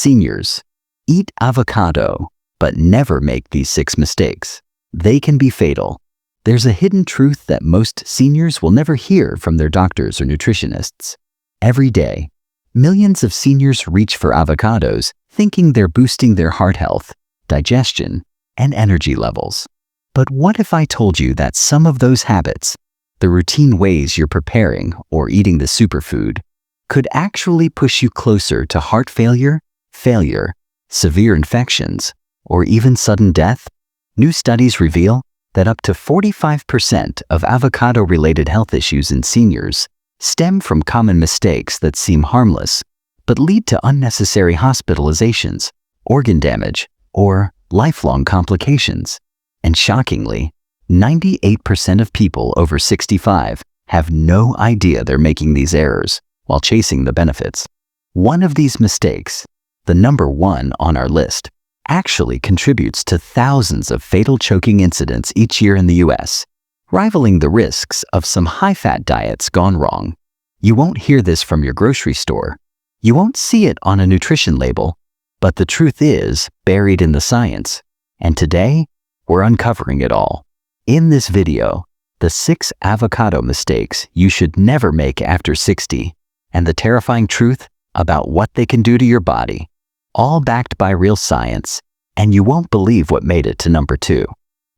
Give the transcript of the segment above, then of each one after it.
Seniors, eat avocado, but never make these 6 mistakes. They can be fatal. There's a hidden truth that most seniors will never hear from their doctors or nutritionists. Every day, millions of seniors reach for avocados thinking they're boosting their heart health, digestion, and energy levels. But what if I told you that some of those habits, the routine ways you're preparing or eating the superfood, could actually push you closer to heart failure, severe infections, or even sudden death? New studies reveal that up to 45% of avocado-related health issues in seniors stem from common mistakes that seem harmless but lead to unnecessary hospitalizations, organ damage, or lifelong complications. And shockingly, 98% of people over 65 have no idea they're making these errors while chasing the benefits. One of these mistakes, the number 1 on our list, actually contributes to thousands of fatal choking incidents each year in the US, rivaling the risks of some high-fat diets gone wrong. You won't hear this from your grocery store. You won't see it on a nutrition label, but the truth is buried in the science. And today, we're uncovering it all. In this video, the 6 avocado mistakes you should never make after 60, and the terrifying truth about what they can do to your body, all backed by real science, and you won't believe what made it to number 2.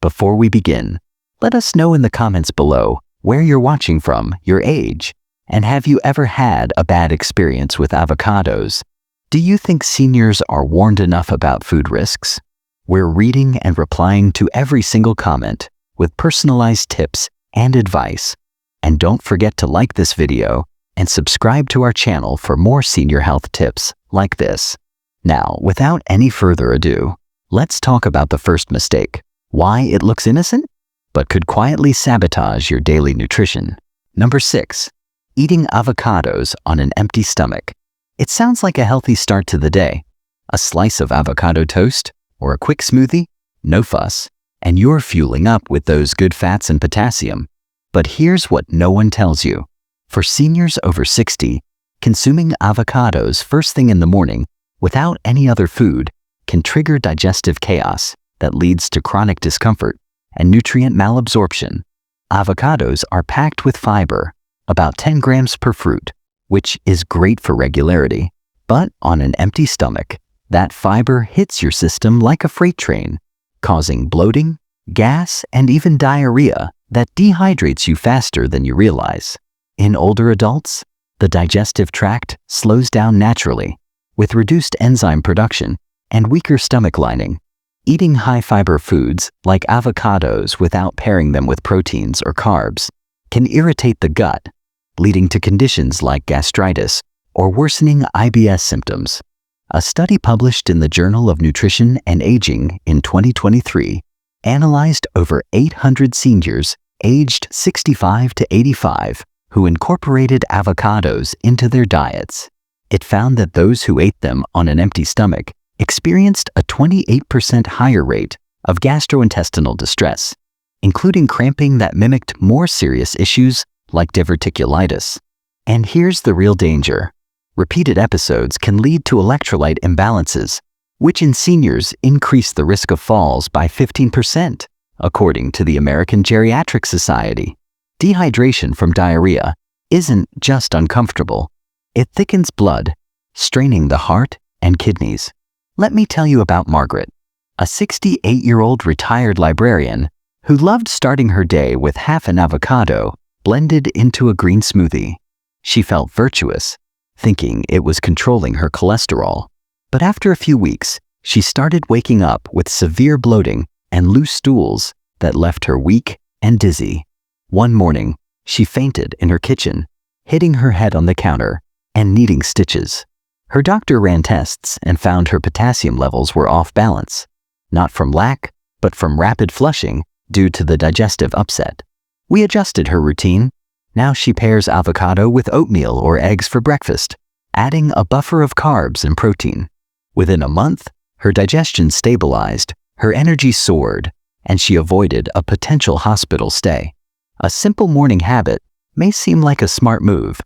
Before we begin, let us know in the comments below where you're watching from, your age, and have you ever had a bad experience with avocados? Do you think seniors are warned enough about food risks? We're reading and replying to every single comment with personalized tips and advice. And don't forget to like this video and subscribe to our channel for more senior health tips like this. Now, without any further ado, let's talk about the first mistake, why it looks innocent, but could quietly sabotage your daily nutrition. Number 6, eating avocados on an empty stomach. It sounds like a healthy start to the day. A slice of avocado toast or a quick smoothie, no fuss, and you're fueling up with those good fats and potassium. But here's what no one tells you. For seniors over 60, consuming avocados first thing in the morning without any other food can trigger digestive chaos that leads to chronic discomfort and nutrient malabsorption. Avocados are packed with fiber, about 10 grams per fruit, which is great for regularity. But on an empty stomach, that fiber hits your system like a freight train, causing bloating, gas, and even diarrhea that dehydrates you faster than you realize. In older adults, the digestive tract slows down naturally, with reduced enzyme production and weaker stomach lining. Eating high-fiber foods like avocados without pairing them with proteins or carbs can irritate the gut, leading to conditions like gastritis or worsening IBS symptoms. A study published in the Journal of Nutrition and Aging in 2023 analyzed over 800 seniors aged 65 to 85 who incorporated avocados into their diets. It found that those who ate them on an empty stomach experienced a 28% higher rate of gastrointestinal distress, including cramping that mimicked more serious issues like diverticulitis. And here's the real danger. Repeated episodes can lead to electrolyte imbalances, which in seniors increase the risk of falls by 15%, according to the American Geriatric Society. Dehydration from diarrhea isn't just uncomfortable. It thickens blood, straining the heart and kidneys. Let me tell you about Margaret, a 68-year-old retired librarian who loved starting her day with half an avocado blended into a green smoothie. She felt virtuous, thinking it was controlling her cholesterol. But after a few weeks, she started waking up with severe bloating and loose stools that left her weak and dizzy. One morning, she fainted in her kitchen, hitting her head on the counter and needing stitches. Her doctor ran tests and found her potassium levels were off balance, not from lack, but from rapid flushing due to the digestive upset. We adjusted her routine. Now she pairs avocado with oatmeal or eggs for breakfast, adding a buffer of carbs and protein. Within a month, her digestion stabilized, her energy soared, and she avoided a potential hospital stay. A simple morning habit may seem like a smart move,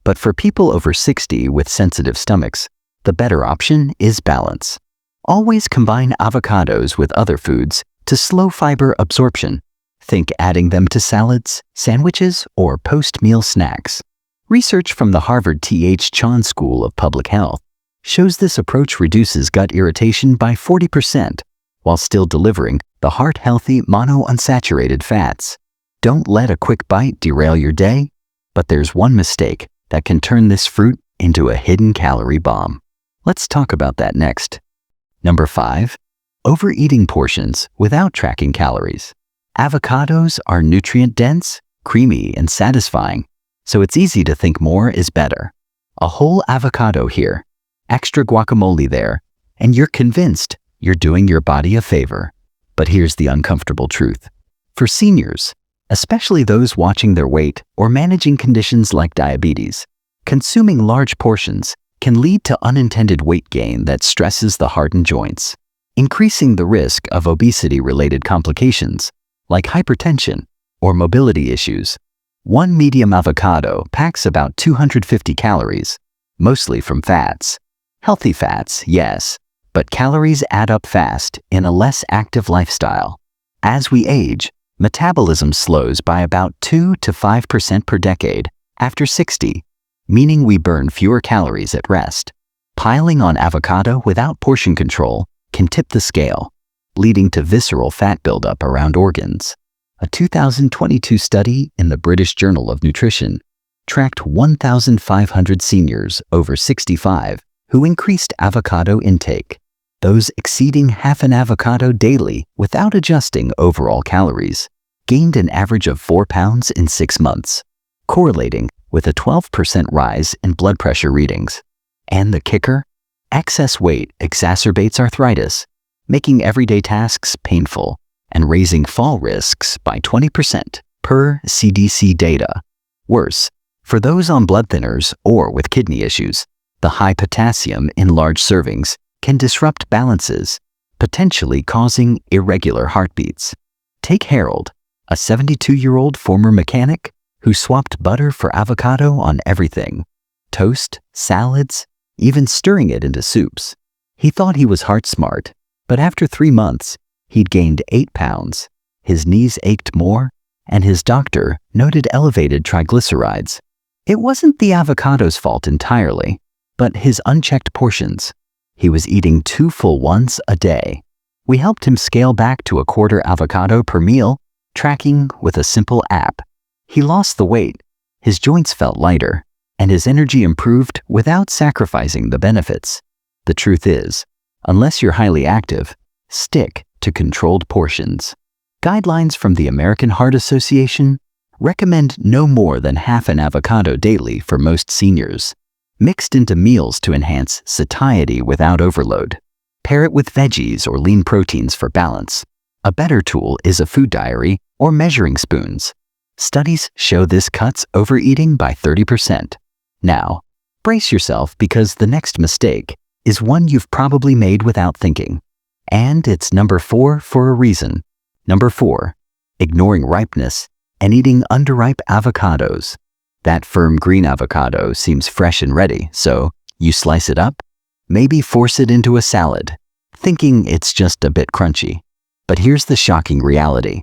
but for people over 60 with sensitive stomachs, The better option is balance. Always combine avocados with other foods to slow fiber absorption. Think adding them to salads, sandwiches, or post-meal snacks. Research from the Harvard T.H. Chan School of Public Health shows this approach reduces gut irritation by 40% while still delivering the heart-healthy monounsaturated fats. Don't let a quick bite derail your day, but there's one mistake that can turn this fruit into a hidden calorie bomb. Let's talk about that next. Number 5. Overeating portions without tracking calories. Avocados are nutrient-dense, creamy, and satisfying, so it's easy to think more is better. A whole avocado here, extra guacamole there, and you're convinced you're doing your body a favor. But here's the uncomfortable truth. For seniors, especially those watching their weight or managing conditions like diabetes, consuming large portions can lead to unintended weight gain that stresses the heart and joints, increasing the risk of obesity-related complications like hypertension or mobility issues. One medium avocado packs about 250 calories, mostly from fats. Healthy fats, yes, but calories add up fast in a less active lifestyle. As we age, metabolism slows by about 2 to 5% per decade after 60, meaning we burn fewer calories at rest. Piling on avocado without portion control can tip the scale, leading to visceral fat buildup around organs. A 2022 study in the British Journal of Nutrition tracked 1,500 seniors over 65 who increased avocado intake, those exceeding half an avocado daily without adjusting overall calories, gained an average of 4 pounds in 6 months, correlating with a 12% rise in blood pressure readings. And the kicker? Excess weight exacerbates arthritis, making everyday tasks painful and raising fall risks by 20% per CDC data. Worse, for those on blood thinners or with kidney issues, the high potassium in large servings can disrupt balances, potentially causing irregular heartbeats. Take Harold, a 72-year-old former mechanic who swapped butter for avocado on everything: toast, salads, even stirring it into soups. He thought he was heart smart, but after 3 months, he'd gained 8 pounds. His knees ached more, and his doctor noted elevated triglycerides. It wasn't the avocado's fault entirely, but his unchecked portions. He was eating 2 full ones a day. We helped him scale back to a quarter avocado per meal, tracking with a simple app. He lost the weight, his joints felt lighter, and his energy improved without sacrificing the benefits. The truth is, unless you're highly active, stick to controlled portions. Guidelines from the American Heart Association recommend no more than half an avocado daily for most seniors, mixed into meals to enhance satiety without overload. Pair it with veggies or lean proteins for balance. A better tool is a food diary or measuring spoons. Studies show this cuts overeating by 30%. Now, brace yourself because the next mistake is one you've probably made without thinking. And it's number 4 for a reason. Number 4, ignoring ripeness and eating underripe avocados. That firm green avocado seems fresh and ready, so you slice it up, maybe force it into a salad, thinking it's just a bit crunchy. But here's the shocking reality.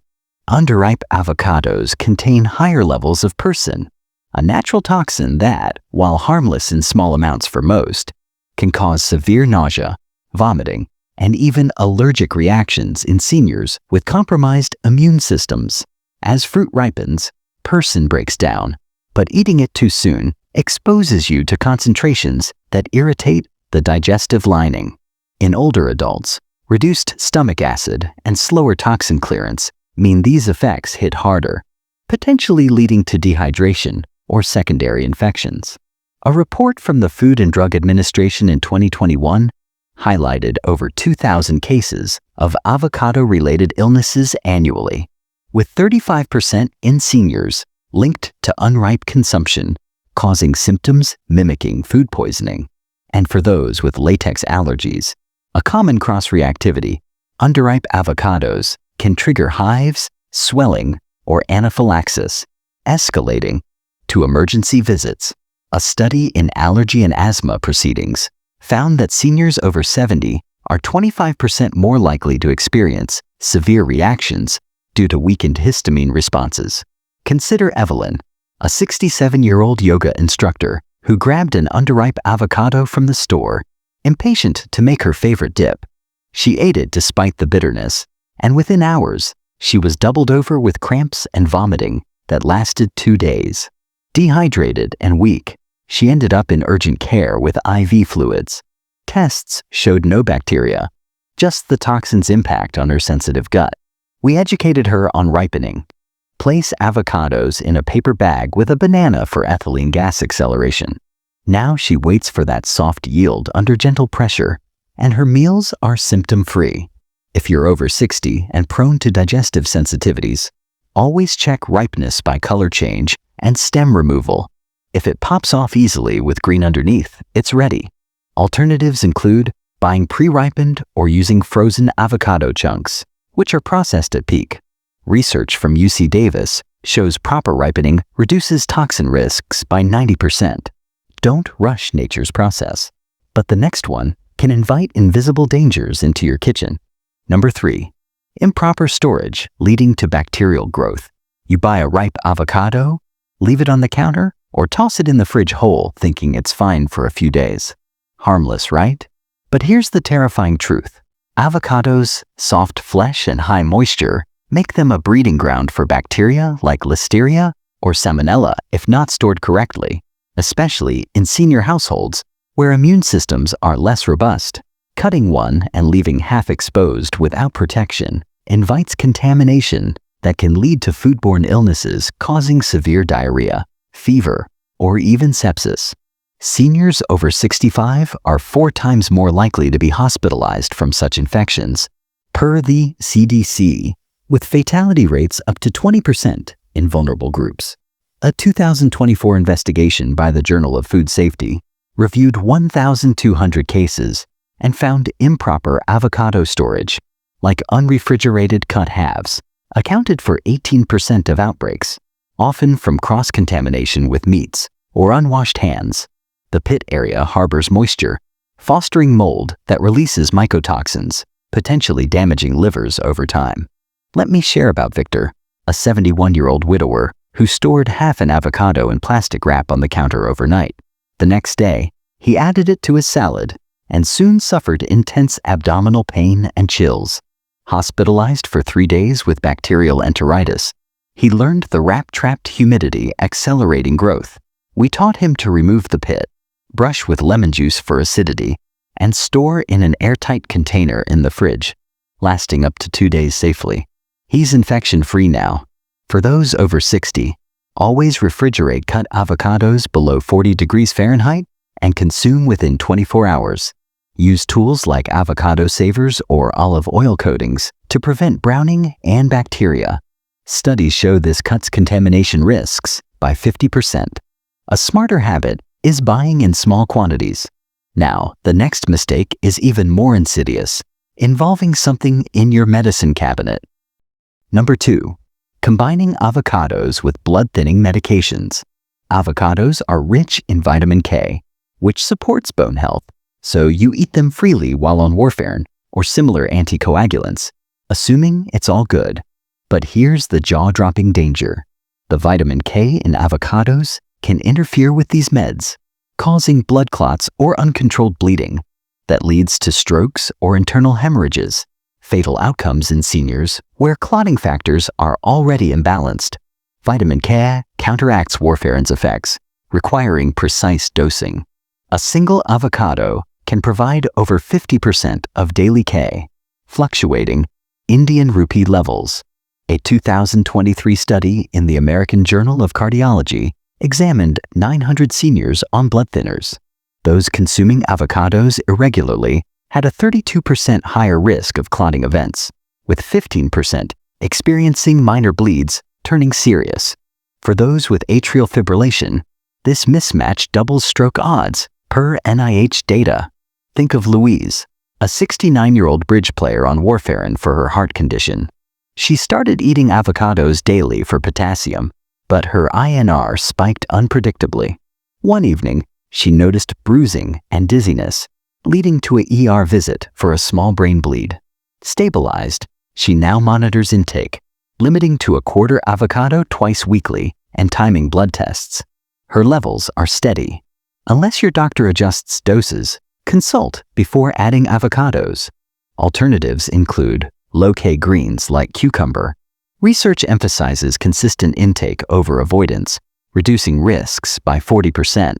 Underripe avocados contain higher levels of persin, a natural toxin that, while harmless in small amounts for most, can cause severe nausea, vomiting, and even allergic reactions in seniors with compromised immune systems. As fruit ripens, persin breaks down, but eating it too soon exposes you to concentrations that irritate the digestive lining. In older adults, reduced stomach acid and slower toxin clearance mean these effects hit harder, potentially leading to dehydration or secondary infections. A report from the Food and Drug Administration in 2021 highlighted over 2,000 cases of avocado-related illnesses annually, with 35% in seniors linked to unripe consumption, causing symptoms mimicking food poisoning. And for those with latex allergies, a common cross-reactivity, underripe avocados can trigger hives, swelling, or anaphylaxis, escalating to emergency visits. A study in allergy and asthma proceedings found that seniors over 70 are 25% more likely to experience severe reactions due to weakened histamine responses. Consider Evelyn, a 67-year-old yoga instructor who grabbed an underripe avocado from the store, impatient to make her favorite dip. She ate it despite the bitterness, and within hours, she was doubled over with cramps and vomiting that lasted 2 days. Dehydrated and weak, she ended up in urgent care with IV fluids. Tests showed no bacteria, just the toxin's impact on her sensitive gut. We educated her on ripening. Place avocados in a paper bag with a banana for ethylene gas acceleration. Now she waits for that soft yield under gentle pressure, and her meals are symptom-free. If you're over 60 and prone to digestive sensitivities, always check ripeness by color change and stem removal. If it pops off easily with green underneath, it's ready. Alternatives include buying pre-ripened or using frozen avocado chunks, which are processed at peak. Research from UC Davis shows proper ripening reduces toxin risks by 90%. Don't rush nature's process. But the next one can invite invisible dangers into your kitchen. Number 3. Improper storage leading to bacterial growth. You buy a ripe avocado, leave it on the counter, or toss it in the fridge whole thinking it's fine for a few days. Harmless, right? But here's the terrifying truth. Avocados' soft flesh and high moisture make them a breeding ground for bacteria like Listeria or Salmonella if not stored correctly, especially in senior households where immune systems are less robust. Cutting one and leaving half exposed without protection invites contamination that can lead to foodborne illnesses causing severe diarrhea, fever, or even sepsis. Seniors over 65 are 4 times more likely to be hospitalized from such infections, per the CDC, with fatality rates up to 20% in vulnerable groups. A 2024 investigation by the Journal of Food Safety reviewed 1,200 cases and found improper avocado storage, like unrefrigerated cut halves, accounted for 18% of outbreaks, often from cross-contamination with meats or unwashed hands. The pit area harbors moisture, fostering mold that releases mycotoxins, potentially damaging livers over time. Let me share about Victor, a 71-year-old widower who stored half an avocado in plastic wrap on the counter overnight. The next day, he added it to his salad and soon suffered intense abdominal pain and chills. Hospitalized for 3 days with bacterial enteritis, he learned the wrap trapped humidity accelerating growth. We taught him to remove the pit, brush with lemon juice for acidity, and store in an airtight container in the fridge, lasting up to 2 days safely. He's infection-free now. For those over 60, always refrigerate cut avocados below 40 degrees Fahrenheit and consume within 24 hours. Use tools like avocado savers or olive oil coatings to prevent browning and bacteria. Studies show this cuts contamination risks by 50%. A smarter habit is buying in small quantities. Now, the next mistake is even more insidious, involving something in your medicine cabinet. Number 2. Combining avocados with blood-thinning medications. Avocados are rich in vitamin K, which supports bone health, so you eat them freely while on warfarin or similar anticoagulants, assuming it's all good. But here's the jaw-dropping danger. The vitamin K in avocados can interfere with these meds, causing blood clots or uncontrolled bleeding that leads to strokes or internal hemorrhages, fatal outcomes in seniors where clotting factors are already imbalanced. Vitamin K counteracts warfarin's effects, requiring precise dosing. A single avocado can provide over 50% of daily K, fluctuating Indian rupee levels. A 2023 study in the American Journal of Cardiology examined 900 seniors on blood thinners. Those consuming avocados irregularly had a 32% higher risk of clotting events, with 15% experiencing minor bleeds turning serious. For those with atrial fibrillation, this mismatch doubles stroke odds per NIH data. Think of Louise, a 69-year-old bridge player on warfarin for her heart condition. She started eating avocados daily for potassium, but her INR spiked unpredictably. One evening, she noticed bruising and dizziness. leading to a ER visit for a small brain bleed. Stabilized, she now monitors intake, limiting to a quarter avocado twice weekly and timing blood tests. Her levels are steady. Unless your doctor adjusts doses, consult before adding avocados. Alternatives include low-K greens like cucumber. Research emphasizes consistent intake over avoidance, reducing risks by 40%.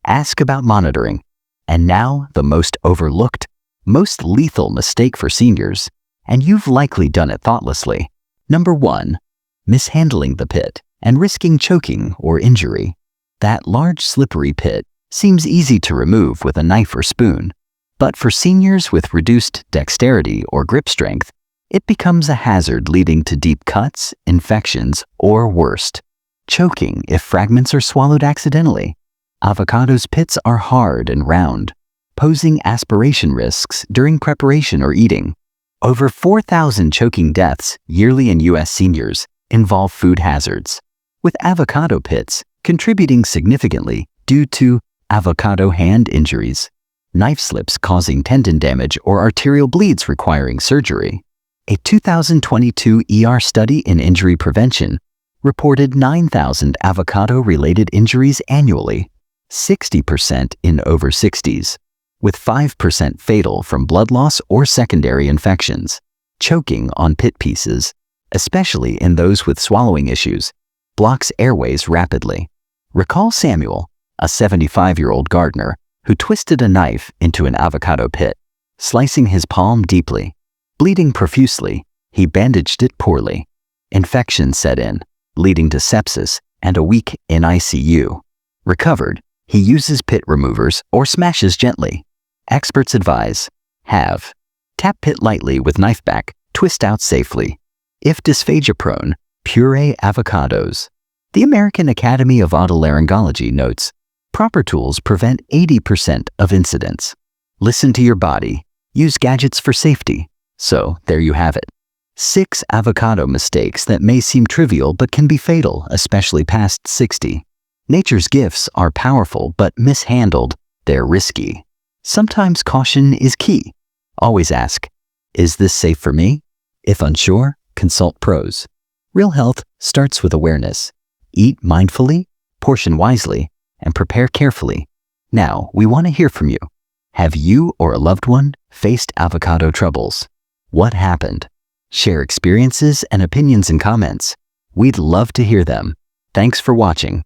Ask about monitoring. And now, the most overlooked, most lethal mistake for seniors, and you've likely done it thoughtlessly. Number 1. Mishandling the pit and risking choking or injury. That large slippery pit seems easy to remove with a knife or spoon, but for seniors with reduced dexterity or grip strength, it becomes a hazard leading to deep cuts, infections, or worst, choking if fragments are swallowed accidentally. Avocados' pits are hard and round, posing aspiration risks during preparation or eating. Over 4,000 choking deaths yearly in U.S. seniors involve food hazards, with avocado pits contributing significantly due to avocado hand injuries, knife slips causing tendon damage or arterial bleeds requiring surgery. A 2022 ER study in injury prevention reported 9,000 avocado-related injuries annually, 60% in over 60s, with 5% fatal from blood loss or secondary infections. Choking on pit pieces, especially in those with swallowing issues, blocks airways rapidly. Recall Samuel, a 75-year-old gardener who twisted a knife into an avocado pit, slicing his palm deeply. Bleeding profusely, he bandaged it poorly. Infection set in, leading to sepsis and a week in ICU. Recovered, he uses pit removers or smashes gently. Experts advise, tap pit lightly with knife back, twist out safely. If dysphagia-prone, puree avocados. The American Academy of Otolaryngology notes, proper tools prevent 80% of incidents. Listen to your body. Use gadgets for safety. So, there you have it. 6 avocado mistakes that may seem trivial but can be fatal, especially past 60. Nature's gifts are powerful, but mishandled, they're risky. Sometimes caution is key. Always ask, is this safe for me? If unsure, consult pros. Real health starts with awareness. Eat mindfully, portion wisely, and prepare carefully. Now, we want to hear from you. Have you or a loved one faced avocado troubles? What happened? Share experiences and opinions in comments. We'd love to hear them. Thanks for watching.